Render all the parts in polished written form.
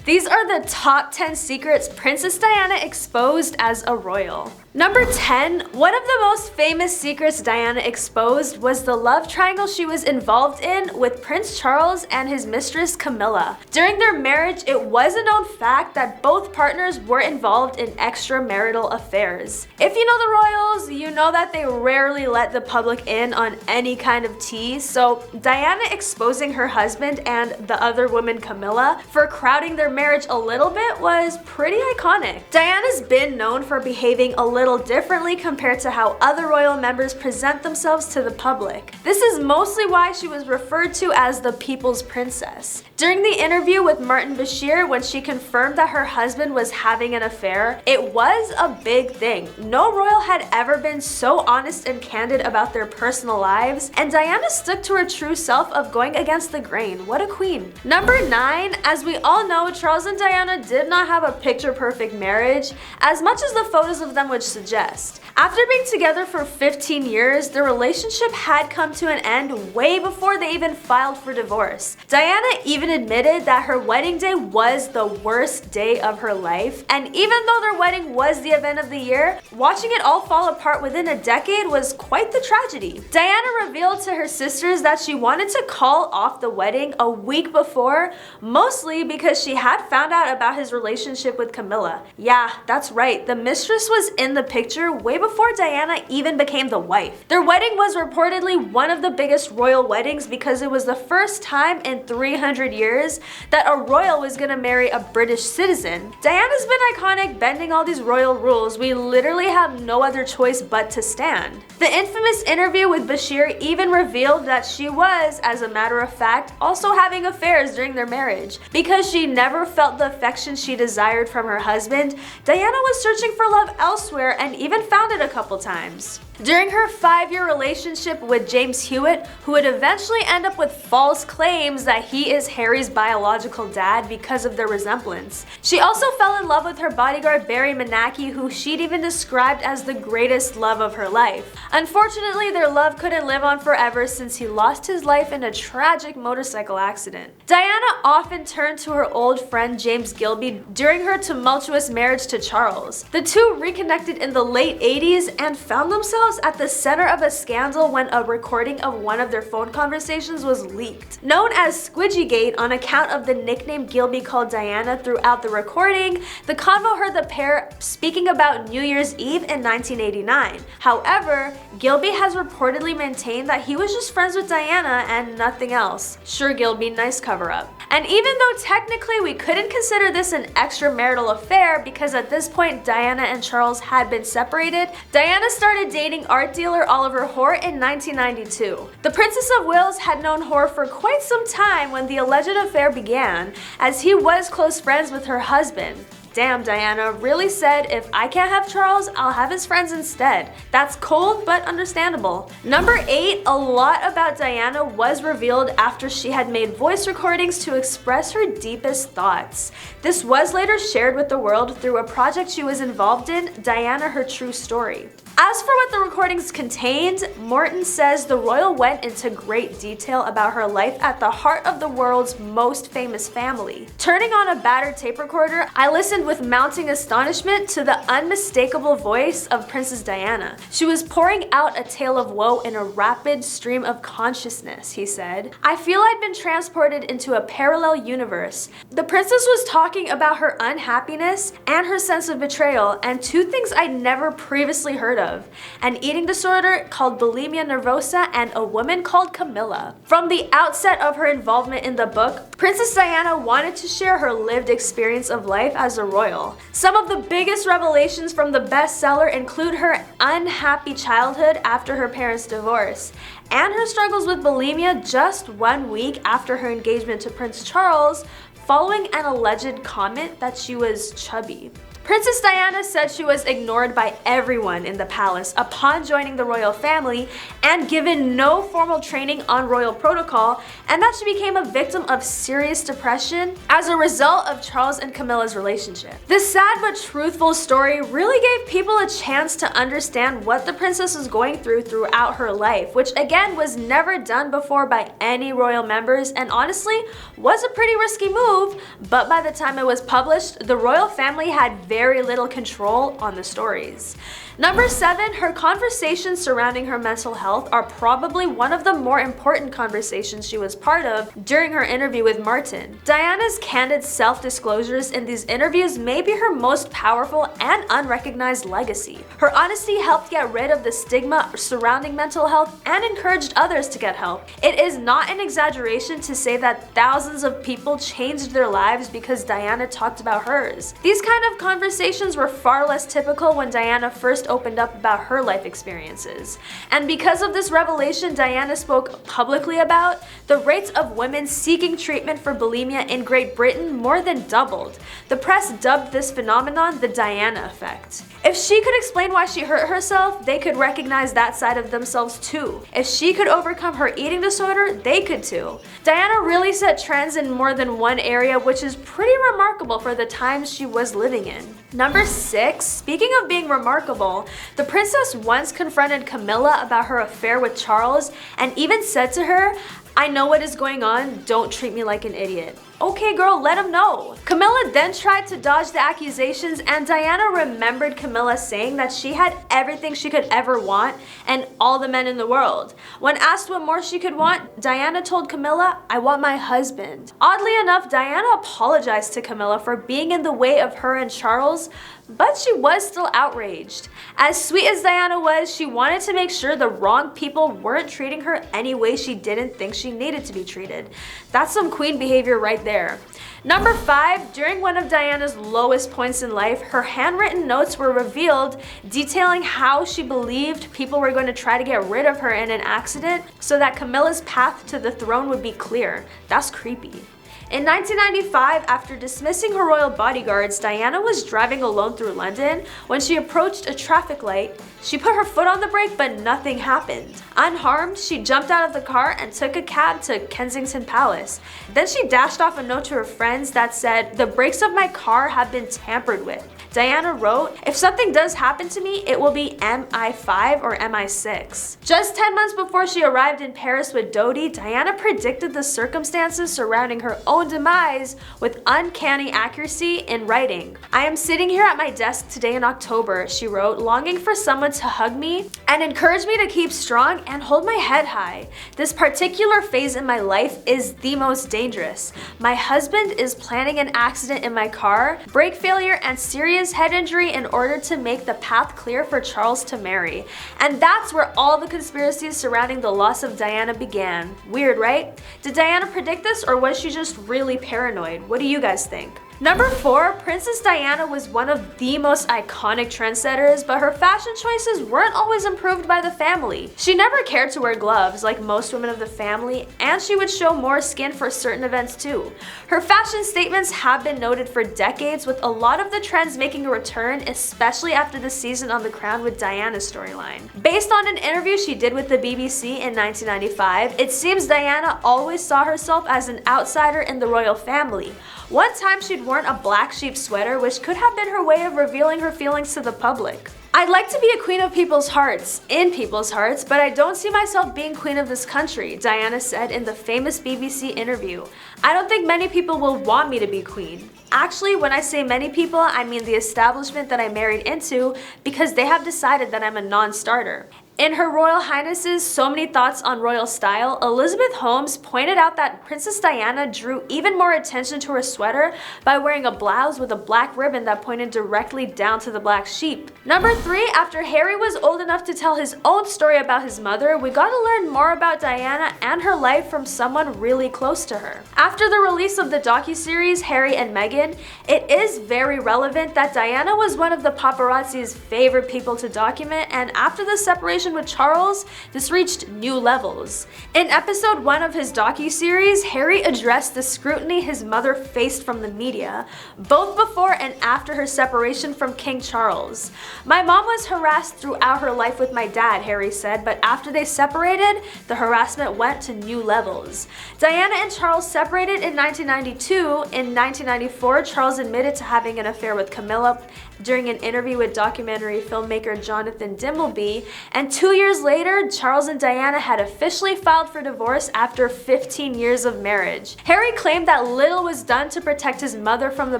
These are the top 10 secrets Princess Diana exposed as a royal. Number 10, one of the most famous secrets Diana exposed was the love triangle she was involved in with Prince Charles and his mistress Camilla. During their marriage, it was a known fact that both partners were involved in extramarital affairs. If you know the royals, you know that they rarely let the public in on any kind of tea, so Diana exposing her husband and the other woman Camilla for crowding their marriage a little bit was pretty iconic. Diana's been known for behaving a little differently compared to how other royal members present themselves to the public. This is mostly why she was referred to as the People's Princess. During the interview with Martin Bashir, when she confirmed that her husband was having an affair, it was a big thing. No royal had ever been so honest and candid about their personal lives, and Diana stuck to her true self of going against the grain. What a queen. Number 9, as we all know, Charles and Diana did not have a picture-perfect marriage, as much as the photos of them would suggest. After being together for 15 years, their relationship had come to an end way before they even filed for divorce. Diana even admitted that her wedding day was the worst day of her life, and even though their wedding was the event of the year, watching it all fall apart within a decade was quite the tragedy. Diana revealed to her sisters that she wanted to call off the wedding a week before, mostly because she had found out about his relationship with Camilla. Yeah, that's right, the mistress was in the picture way before Diana even became the wife. Their wedding was reportedly one of the biggest royal weddings because it was the first time in 300 years that a royal was gonna marry a British citizen. Diana's been iconic, bending all these royal rules. We literally have no other choice but to stand. The infamous interview with Bashir even revealed that she was, as a matter of fact, also having affairs during their marriage. Because she never felt the affection she desired from her husband, Diana was searching for love elsewhere and even found it a couple times. During her 5-year relationship with James Hewitt, who would eventually end up with false claims that he is Harry's biological dad because of their resemblance, she also fell in love with her bodyguard Barry Manaki, who she'd even described as the greatest love of her life. Unfortunately, their love couldn't live on forever since he lost his life in a tragic motorcycle accident. Diana often turned to her old friend James Gilby during her tumultuous marriage to Charles. The two reconnected in the late 80s and found themselves at the center of a scandal when a recording of one of their phone conversations was leaked. Known as Squidgygate on account of the nickname Gilby called Diana throughout the recording, the convo heard the pair speaking about New Year's Eve in 1989. However, Gilby has reportedly maintained that he was just friends with Diana and nothing else. Sure, Gilby, nice cover-up. And even though technically we couldn't consider this an extramarital affair because at this point Diana and Charles had been separated, Diana started dating art dealer Oliver Hoare in 1992. The Princess of Wales had known Hoare for quite some time when the alleged affair began, as he was close friends with her husband. Damn, Diana really said, if I can't have Charles, I'll have his friends instead. That's cold, but understandable. Number 8, a lot about Diana was revealed after she had made voice recordings to express her deepest thoughts. This was later shared with the world through a project she was involved in, Diana: Her True Story. As for what the recordings contained, Morton says the royal went into great detail about her life at the heart of the world's most famous family. Turning on a battered tape recorder, I listened with mounting astonishment to the unmistakable voice of Princess Diana. She was pouring out a tale of woe in a rapid stream of consciousness, he said. I feel I'd been transported into a parallel universe. The princess was talking about her unhappiness and her sense of betrayal, and two things I'd never previously heard of: an eating disorder called bulimia nervosa and a woman called Camilla. From the outset of her involvement in the book, Princess Diana wanted to share her lived experience of life as a royal. Some of the biggest revelations from the bestseller include her unhappy childhood after her parents' divorce, and her struggles with bulimia just 1 week after her engagement to Prince Charles, following an alleged comment that she was chubby. Princess Diana said she was ignored by everyone in the palace upon joining the royal family and given no formal training on royal protocol, and that she became a victim of serious depression as a result of Charles and Camilla's relationship. This sad but truthful story really gave people a chance to understand what the princess was going through throughout her life, which again was never done before by any royal members, and honestly was a pretty risky move, but by the time it was published, the royal family had very little control on the stories. Number 7, her conversations surrounding her mental health are probably one of the more important conversations she was part of during her interview with Martin. Diana's candid self-disclosures in these interviews may be her most powerful and unrecognized legacy. Her honesty helped get rid of the stigma surrounding mental health and encouraged others to get help. It is not an exaggeration to say that thousands of people changed their lives because Diana talked about hers. These kind of conversations were far less typical when Diana first opened up about her life experiences. And because of this revelation Diana spoke publicly about, the rates of women seeking treatment for bulimia in Great Britain more than doubled. The press dubbed this phenomenon the Diana effect. If she could explain why she hurt herself, they could recognize that side of themselves too. If she could overcome her eating disorder, they could too. Diana really set trends in more than one area, which is pretty remarkable for the times she was living in. Number 6, speaking of being remarkable, the princess once confronted Camilla about her affair with Charles and even said to her, "I know what is going on, don't treat me like an idiot." Okay girl, let him know. Camilla then tried to dodge the accusations, and Diana remembered Camilla saying that she had everything she could ever want and all the men in the world. When asked what more she could want, Diana told Camilla, "I want my husband." Oddly enough, Diana apologized to Camilla for being in the way of her and Charles, but she was still outraged. As sweet as Diana was, she wanted to make sure the wrong people weren't treating her any way she didn't think she needed to be treated. That's some queen behavior right there. Number 5, during one of Diana's lowest points in life, her handwritten notes were revealed detailing how she believed people were going to try to get rid of her in an accident so that Camilla's path to the throne would be clear. That's creepy. In 1995, after dismissing her royal bodyguards, Diana was driving alone through London when she approached a traffic light. She put her foot on the brake, but nothing happened. Unharmed, she jumped out of the car and took a cab to Kensington Palace. Then she dashed off a note to her friends that said, "The brakes of my car have been tampered with." Diana wrote, "If something does happen to me, it will be MI5 or MI6. Just 10 months before she arrived in Paris with Dodi, Diana predicted the circumstances surrounding her own demise with uncanny accuracy in writing. "I am sitting here at my desk today in October," she wrote, "longing for someone to hug me and encourage me to keep strong and hold my head high. This particular phase in my life is the most dangerous. My husband is planning an accident in my car, brake failure and serious head injury in order to make the path clear for Charles to marry." And that's where all the conspiracies surrounding the loss of Diana began. Weird, right? Did Diana predict this, or was she just really paranoid? What do you guys think? Number 4, Princess Diana was one of the most iconic trendsetters, but her fashion choices weren't always improved by the family. She never cared to wear gloves like most women of the family, and she would show more skin for certain events too. Her fashion statements have been noted for decades, with a lot of the trends making a return, especially after the season on The Crown with Diana's storyline. Based on an interview she did with the BBC in 1995, it seems Diana always saw herself as an outsider in the royal family. One time she'd worn a black sheep sweater, which could have been her way of revealing her feelings to the public. "I'd like to be a queen of people's hearts, in people's hearts, but I don't see myself being queen of this country," Diana said in the famous BBC interview. "I don't think many people will want me to be queen. Actually, when I say many people, I mean the establishment that I married into, because they have decided that I'm a non-starter." In Her Royal Highness's So Many Thoughts on Royal Style, Elizabeth Holmes pointed out that Princess Diana drew even more attention to her sweater by wearing a blouse with a black ribbon that pointed directly down to the black sheep. Number 3, after Harry was old enough to tell his own story about his mother, we got to learn more about Diana and her life from someone really close to her. After the release of the docuseries Harry and Meghan, it is very relevant that Diana was one of the paparazzi's favorite people to document, and after the separation obsession with Charles, this reached new levels. In episode 1 of his docuseries, Harry addressed the scrutiny his mother faced from the media, both before and after her separation from King Charles. "My mom was harassed throughout her life with my dad," Harry said, "but after they separated, the harassment went to new levels." Diana and Charles separated in 1992. In 1994, Charles admitted to having an affair with Camilla during an interview with documentary filmmaker Jonathan Dimbleby, and 2 years later, Charles and Diana had officially filed for divorce after 15 years of marriage. Harry claimed that little was done to protect his mother from the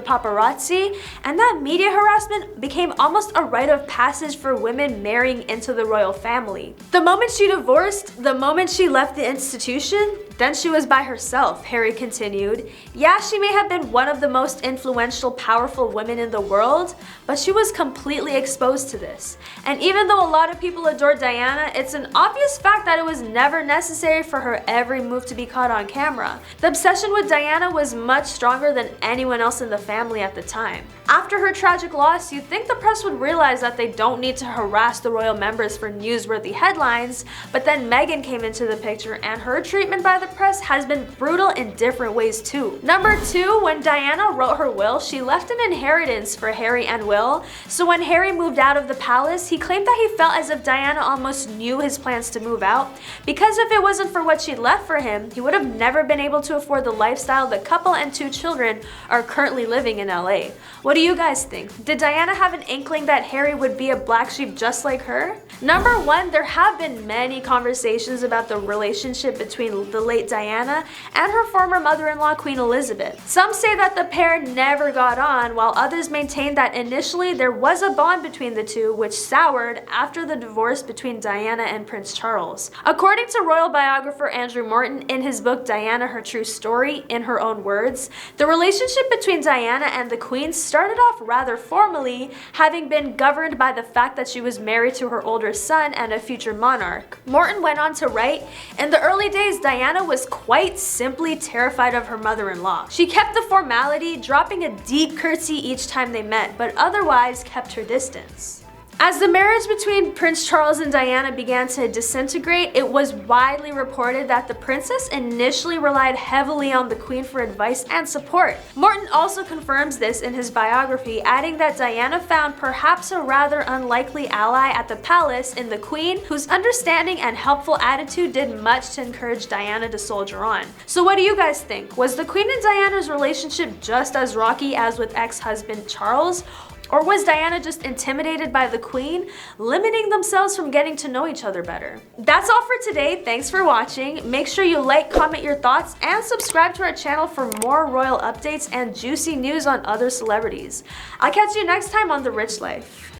paparazzi, and that media harassment became almost a rite of passage for women marrying into the royal family. The moment she divorced, the moment she left the institution, then she was by herself, Harry continued. "Yeah, she may have been one of the most influential, powerful women in the world, but she was completely exposed to this. And even though a lot of people adore Diana, it's an obvious fact that it was never necessary for her every move to be caught on camera. The obsession with Diana was much stronger than anyone else in the family at the time. After her tragic loss, you'd think the press would realize that they don't need to harass the royal members for newsworthy headlines, but then Meghan came into the picture, and her treatment by the press has been brutal in different ways too. Number 2, when Diana wrote her will, she left an inheritance for Harry and Will, so when Harry moved out of the palace, he claimed that he felt as if Diana almost knew his plans to move out, because if it wasn't for what she'd left for him, he would have never been able to afford the lifestyle the couple and 2 children are currently living in LA. What do you guys think? Did Diana have an inkling that Harry would be a black sheep just like her? Number 1, there have been many conversations about the relationship between the late Diana and her former mother-in-law Queen Elizabeth. Some say that the pair never got on, while others maintain that initially there was a bond between the two, which soured after the divorce between Diana and Prince Charles. According to royal biographer Andrew Morton in his book Diana, Her True Story, in her own words, the relationship between Diana and the Queen started off rather formally, having been governed by the fact that she was married to her older son and a future monarch. Morton went on to write, "In the early days, Diana was quite simply terrified of her mother-in-law. She kept the formality, dropping a deep curtsy each time they met, but otherwise kept her distance." As the marriage between Prince Charles and Diana began to disintegrate, it was widely reported that the princess initially relied heavily on the Queen for advice and support. Morton also confirms this in his biography, adding that Diana found perhaps a rather unlikely ally at the palace in the Queen, whose understanding and helpful attitude did much to encourage Diana to soldier on. So what do you guys think? Was the Queen and Diana's relationship just as rocky as with ex-husband Charles? Or was Diana just intimidated by the Queen, limiting themselves from getting to know each other better? That's all for today. Thanks for watching. Make sure you like, comment your thoughts, and subscribe to our channel for more royal updates and juicy news on other celebrities. I'll catch you next time on The Rich Life.